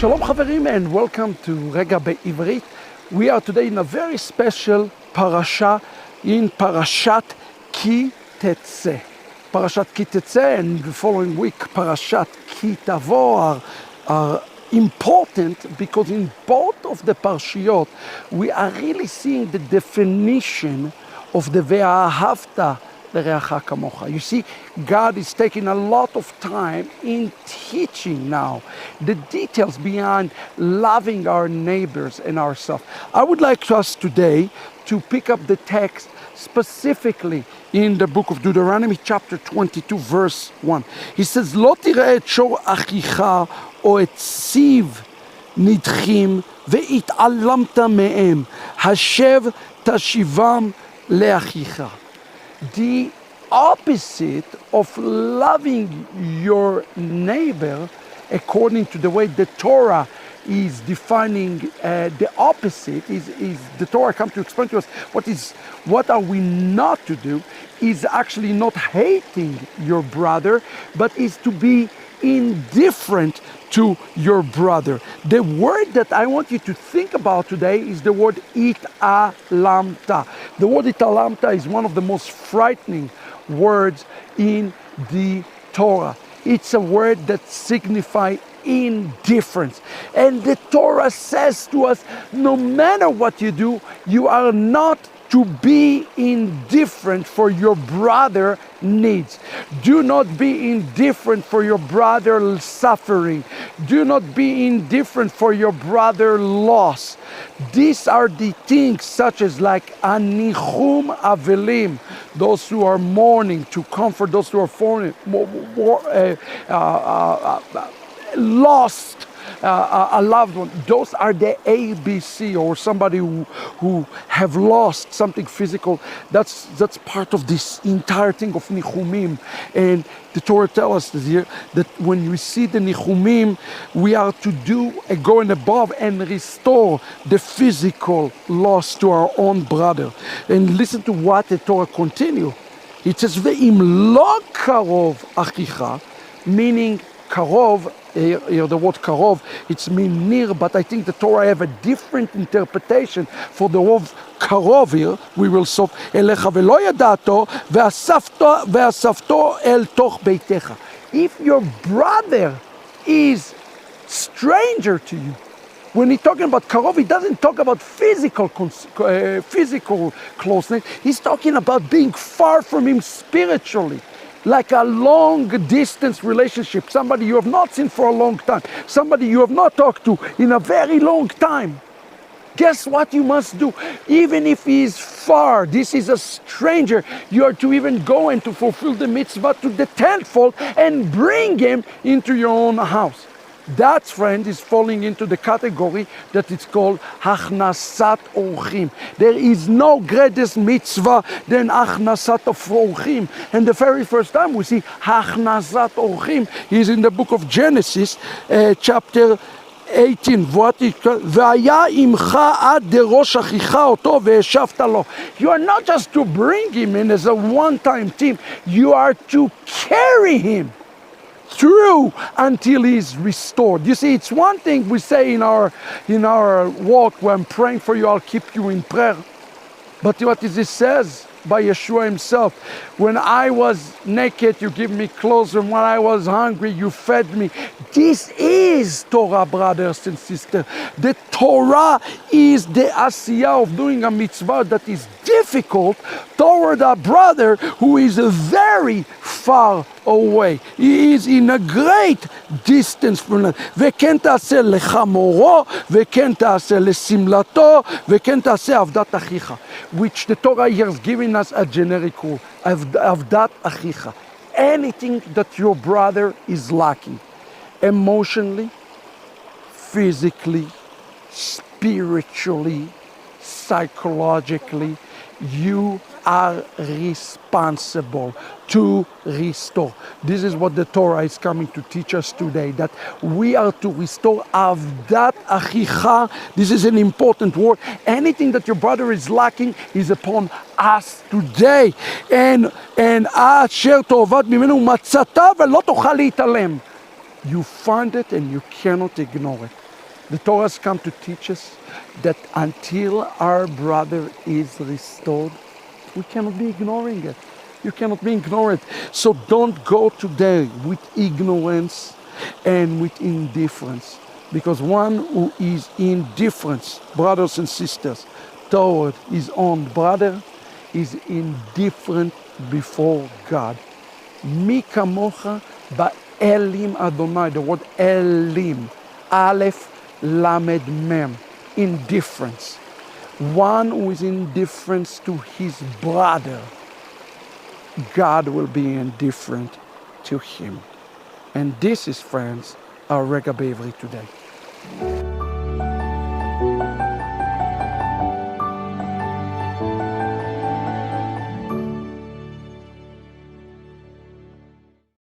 Shalom Chaverim and welcome to Regah Bivrit. We are today in a very special parasha, in Parashat Ki Teitzei. Parashat Ki Teitzei and the following week Parashat Ki Tavo are important because in both of the parashiyot we are really seeing the definition of the Ve'ahavta Regah kamocha. You see, God is taking a lot of time in teaching now the details behind loving our neighbors and ourselves. I would like us today to pick up the text specifically in the book of Deuteronomy chapter 22 verse 1. He says, "Lo tireh et shor achicha o et siv nidchim ve'it'alamta me'em hashev tashivam le'achicha." The opposite of loving your neighbor, according to the way the Torah is defining the opposite, is the Torah comes to explain to us what are we not to do, is actually not hating your brother, but is to be indifferent to your brother. The word that I want you to think about today is the word it'alamta. The word it'alamta is one of the most frightening words in the Torah. It's a word that signifies indifference. And the Torah says to us, no matter what you do, you are not to be indifferent for your brother needs. Do not be indifferent for your brother suffering. Do not be indifferent for your brother loss. These are the things such as like anichum avelim, those who are mourning, to comfort those who are lost. A loved one. Those are the ABC, or somebody who have lost something physical. That's part of this entire thing of nichumim. And the Torah tells us here that when we see the nichumim, we are to do go and above and restore the physical loss to our own brother. And listen to what the Torah continue. It says ve'im lo karov achicha, meaning karov. Here the word karov, it's mean near, but I think the Torah have a different interpretation for the word karov here. We will solve elecha velo yadato ve'asafto el toch beitecha. If your brother is stranger to you, when he's talking about karov, he doesn't talk about physical closeness. He's talking about being far from him spiritually. Like a long distance relationship, somebody you have not seen for a long time, somebody you have not talked to in a very long time. Guess what you must do? Even if he is far, this is a stranger, you are to even go and to fulfill the mitzvah to the tenfold and bring him into your own house. That, friend, is falling into the category that it's called Achnasat Orchim. There is no greatest mitzvah than Achnasat of Orchim. And the very first time we see Achnasat Orchim is in the book of Genesis, chapter 18. והיה עמך עד דראש אחיך אותו והשבת לו. You are not just to bring him in as a one-time thing, you are to carry him through until he's restored. You see, it's one thing we say in our walk, when I'm praying for you, I'll keep you in prayer. But what is it says by Yeshua himself? When I was naked, you give me clothes, and when I was hungry, you fed me. This is Torah, brothers and sisters. The Torah is the asiyah of doing a mitzvah that is difficult toward a brother who is very far away. He is in a great distance from us. וכן תעשה לחמורו, וכן תעשה לשמלתו, וכן תעשה עבדת אחיך. Which the Torah here is giving us a generic rule. עבדת אחיך. Anything that your brother is lacking, emotionally, physically, spiritually, psychologically, you are responsible to restore. This is what the Torah is coming to teach us today, that we are to restore avdat achicha. This is an important word. Anything that your brother is lacking is upon us today. And asher tovad mimenu matzata velo tochal להתעלם. You find it and you cannot ignore it. The Torah has come to teach us that until our brother is restored, we cannot be ignoring it. You cannot be ignorant. So don't go today with ignorance and with indifference. Because one who is indifferent, brothers and sisters, toward his own brother is indifferent before God. Mi kamocha ba'elim Adonai. The word elim, Aleph, Lamed, Mem. Indifference. One who is indifferent to his brother, God will be indifferent to him. And this is, friends, our Regah Bivrit today.